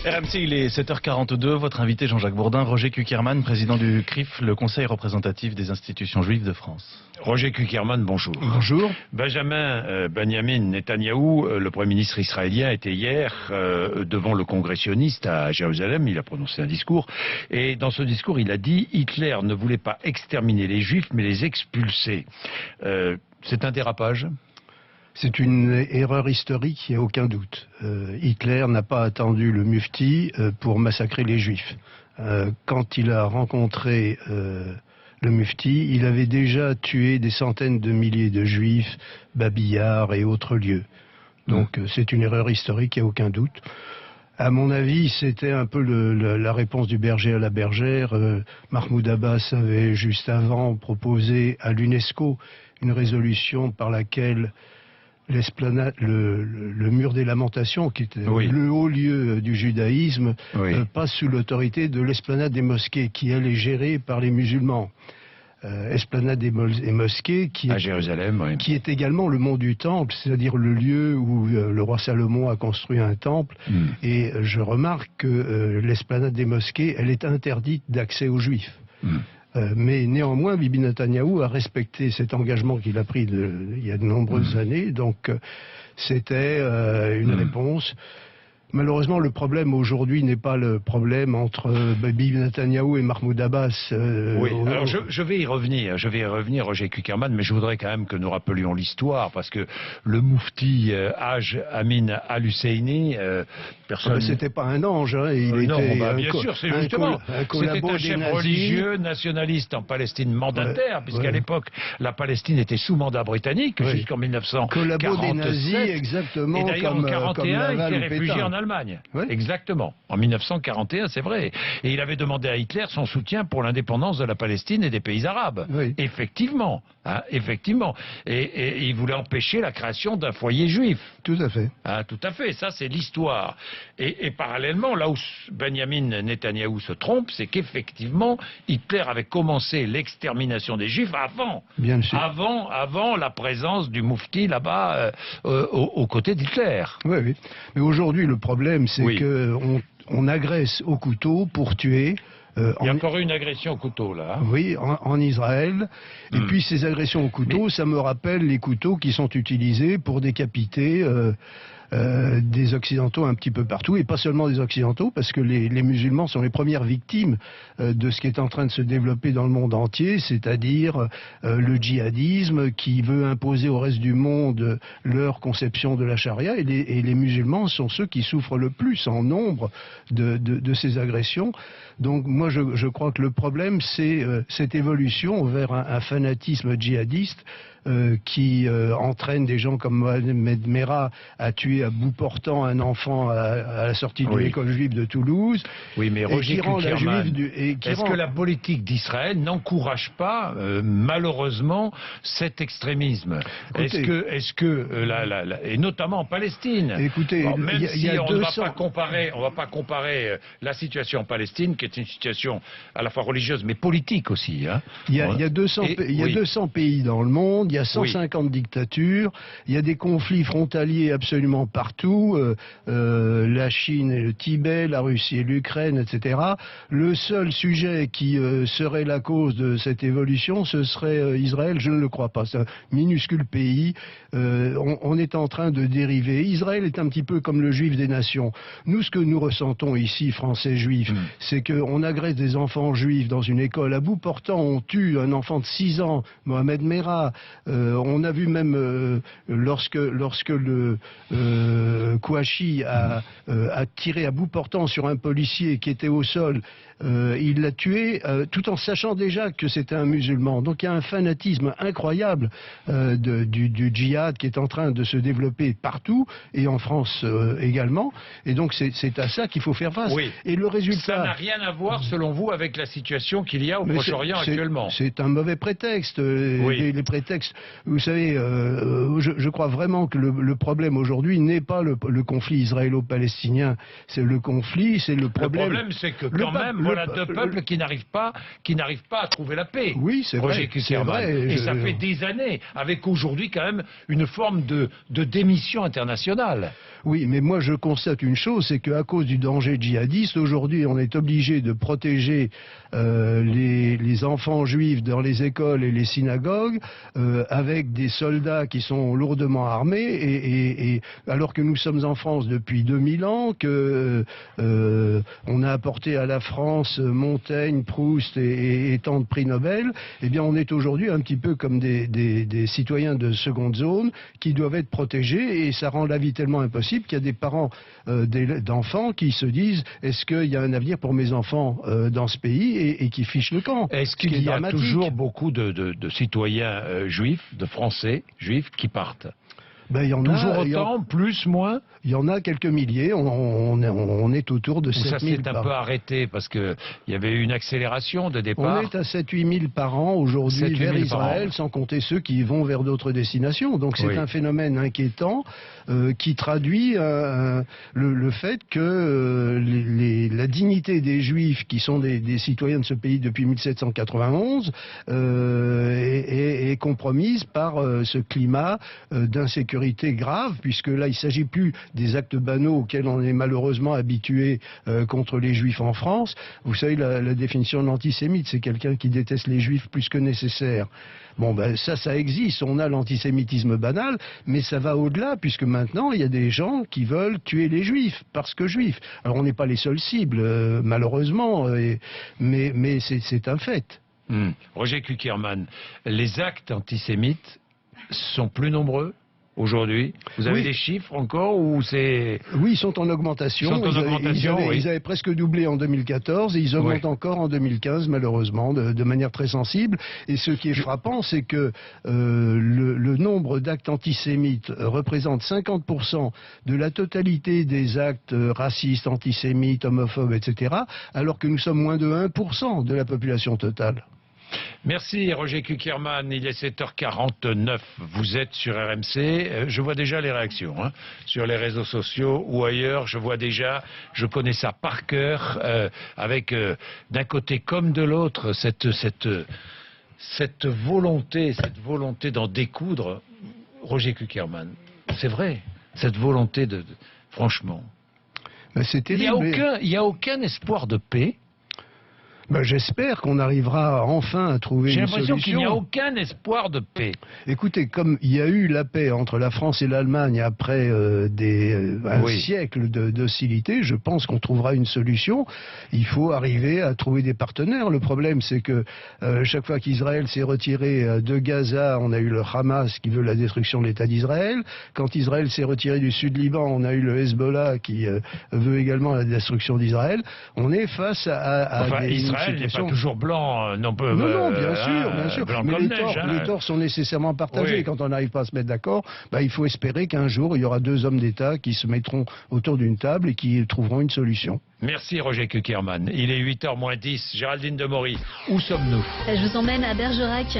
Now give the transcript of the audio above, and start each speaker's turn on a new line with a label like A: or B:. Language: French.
A: RMC, il est 7h42. Votre invité Jean-Jacques Bourdin, Roger Kuckerman, président du CRIF, le Conseil représentatif des institutions juives de France.
B: Roger Kuckerman, bonjour.
C: Bonjour.
B: Benjamin Netanyahou, le Premier ministre israélien, était hier devant le Congrès sioniste à Jérusalem. Il a prononcé un discours. Et dans ce discours, il a dit « Hitler ne voulait pas exterminer les Juifs, mais les expulser ». C'est un dérapage ?
C: C'est une erreur historique, il n'y a aucun doute. Hitler n'a pas attendu le mufti pour massacrer les Juifs. Quand il a rencontré le mufti, il avait déjà tué des centaines de milliers de Juifs, Babillard et autres lieux. Donc c'est une erreur historique, il n'y a aucun doute. À mon avis, c'était un peu la réponse du berger à la bergère. Mahmoud Abbas avait juste avant proposé à l'UNESCO une résolution par laquelle l'esplanade, le mur des lamentations, qui était le haut lieu du judaïsme, passe sous l'autorité de l'esplanade des mosquées, qui elle est gérée par les musulmans. Esplanade des mosquées, qui est également le mont du Temple, c'est-à-dire le lieu où le roi Salomon a construit un temple. Et je remarque que l'esplanade des mosquées, elle est interdite d'accès aux Juifs. Mais néanmoins, Bibi Netanyahou a respecté cet engagement qu'il a pris il y a de nombreuses années. Donc c'était une réponse. Malheureusement, le problème aujourd'hui n'est pas le problème entre Bibi Netanyahou et Mahmoud Abbas.
B: Alors je vais y revenir, Roger Kuckerman, mais je voudrais quand même que nous rappelions l'histoire, parce que le moufti Haj Amin Al-Husseini, personne...
C: C'était pas un ange, hein,
B: bien sûr, c'est justement, c'était un chef religieux nationaliste en Palestine mandataire, puisqu'à l'époque, la Palestine était sous mandat britannique jusqu'en 1947.
C: Collabo des nazis, exactement.
B: Et d'ailleurs, en 1941, il s'est réfugié en Allemagne. Exactement. En 1941, c'est vrai. Et il avait demandé à Hitler son soutien pour l'indépendance de la Palestine et des pays arabes. Effectivement. Effectivement. Et il voulait empêcher la création d'un foyer juif.
C: Tout à fait.
B: Tout à fait. Ça, c'est l'histoire. Et parallèlement, là où Benjamin Netanyahou se trompe, c'est qu'effectivement, Hitler avait commencé l'extermination des Juifs avant.
C: Bien sûr.
B: Avant la présence du moufti là-bas aux côtés d'Hitler.
C: Oui. Mais aujourd'hui, le problème, c'est qu'on agresse au couteau pour tuer.
B: Il y a encore eu une agression au couteau, là.
C: Oui, en Israël. Et puis ces agressions au couteau, ça me rappelle les couteaux qui sont utilisés pour décapiter des Occidentaux un petit peu partout, et pas seulement des Occidentaux, parce que les musulmans sont les premières victimes de ce qui est en train de se développer dans le monde entier, c'est-à-dire le djihadisme qui veut imposer au reste du monde leur conception de la charia, et les musulmans sont ceux qui souffrent le plus en nombre de ces agressions. Donc moi je crois que le problème c'est cette évolution vers un fanatisme djihadiste qui entraîne des gens comme Mohamed Merah à tuer à bout portant un enfant à la sortie de l'école juive de Toulouse.
B: Oui, mais Roger Kuckerman, est-ce que la politique d'Israël n'encourage pas malheureusement cet extrémisme? Est-ce que et notamment en Palestine.
C: Écoutez,
B: même si on ne va pas comparer la situation en Palestine, qui est une situation à la fois religieuse mais politique aussi.
C: Il y a 200 pays dans le monde. Il y a 150 dictatures, il y a des conflits frontaliers absolument partout, la Chine et le Tibet, la Russie et l'Ukraine, etc. Le seul sujet qui serait la cause de cette évolution, ce serait Israël. Je ne le crois pas. C'est un minuscule pays. On est en train de dériver. Israël est un petit peu comme le juif des nations. Nous, ce que nous ressentons ici, Français juifs, c'est qu'on agresse des enfants juifs dans une école. À bout portant, on tue un enfant de 6 ans, Mohamed Merah. On a vu même lorsque le Kouachi a tiré à bout portant sur un policier qui était au sol, il l'a tué tout en sachant déjà que c'était un musulman. Donc il y a un fanatisme incroyable du djihad qui est en train de se développer partout, et en France également. Et donc c'est à ça qu'il faut faire face. Et le résultat...
B: Ça n'a rien à voir, selon vous, avec la situation qu'il y a au Proche-Orient actuellement.
C: C'est un mauvais prétexte. Les prétextes... Vous savez, je crois vraiment que le problème aujourd'hui n'est pas le conflit israélo-palestinien. C'est le conflit, c'est le problème.
B: Le problème, c'est que quand même, voilà deux peuples qui n'arrivent pas à trouver la paix.
C: Oui, c'est vrai.
B: Roger Kuckerman. Et ça fait des années, avec aujourd'hui quand même une forme de démission internationale.
C: Oui, mais moi je constate une chose, c'est qu'à cause du danger djihadiste, aujourd'hui on est obligé de protéger les enfants juifs dans les écoles et les synagogues avec des soldats qui sont lourdement armés, et alors que nous sommes en France depuis 2000 ans, que on a apporté à la France Montaigne, Proust et tant de prix Nobel, eh bien on est aujourd'hui un petit peu comme des citoyens de seconde zone qui doivent être protégés, et ça rend la vie tellement impossible qu'il y a des parents d'enfants qui se disent est-ce qu'il y a un avenir pour mes enfants dans ce pays, et qui fichent le camp.
B: Est-ce qu'il y a toujours beaucoup de citoyens juifs, de Français juifs qui partent?
C: Ben, il y en
B: toujours
C: a,
B: autant, plus, moins?
C: Il y en a quelques milliers, on est autour de 7 000
B: par an. Ça s'est un peu arrêté parce qu'il y avait eu une accélération de départ.
C: On est à 7-8 000 par an aujourd'hui vers Israël, sans compter ceux qui vont vers d'autres destinations. Donc c'est un phénomène inquiétant qui traduit le fait que la dignité des Juifs, qui sont des citoyens de ce pays depuis 1791, est compromise par ce climat d'insécurité grave, puisque là il ne s'agit plus des actes banaux auxquels on est malheureusement habitué contre les Juifs en France. Vous savez, la définition de l'antisémite, c'est quelqu'un qui déteste les Juifs plus que nécessaire. Bon, ben ça existe, on a l'antisémitisme banal, mais ça va au-delà, puisque maintenant il y a des gens qui veulent tuer les Juifs parce que Juifs. Alors on n'est pas les seules cibles, malheureusement, mais c'est un fait.
B: Roger Kuckerman, les actes antisémites sont plus nombreux aujourd'hui? Vous avez des chiffres encore, ou c'est...
C: Oui, ils sont en augmentation. Ils avaient presque doublé en 2014 et ils augmentent encore en 2015, malheureusement, de manière très sensible. Et ce qui est frappant, c'est que le nombre d'actes antisémites représente 50% de la totalité des actes racistes, antisémites, homophobes, etc., alors que nous sommes moins de 1% de la population totale.
B: Merci Roger Kuckerman, il est 7h49, vous êtes sur RMC, je vois déjà les réactions sur les réseaux sociaux ou ailleurs, je connais ça par cœur, avec d'un côté comme de l'autre cette volonté d'en découdre. Roger Kuckerman, c'est vrai, cette volonté franchement,
C: c'est terrible.
B: Il n'y a aucun espoir de paix.
C: Ben, j'espère qu'on arrivera enfin à trouver une solution.
B: J'ai l'impression qu'il n'y a aucun espoir de paix.
C: Écoutez, comme il y a eu la paix entre la France et l'Allemagne après un siècle d'hostilité, je pense qu'on trouvera une solution. Il faut arriver à trouver des partenaires. Le problème, c'est que chaque fois qu'Israël s'est retiré de Gaza, on a eu le Hamas qui veut la destruction de l'État d'Israël. Quand Israël s'est retiré du Sud-Liban, on a eu le Hezbollah qui veut également la destruction d'Israël. On est face à
B: Israël n'est pas toujours blanc, non,
C: bien sûr. Mais les torts sont nécessairement partagés. Quand on n'arrive pas à se mettre d'accord, il faut espérer qu'un jour, il y aura deux hommes d'État qui se mettront autour d'une table et qui trouveront une solution.
B: Merci Roger Kuckerman. Il est 8h moins 10. Géraldine Demory, où sommes-nous?
D: Je vous emmène à Bergerac.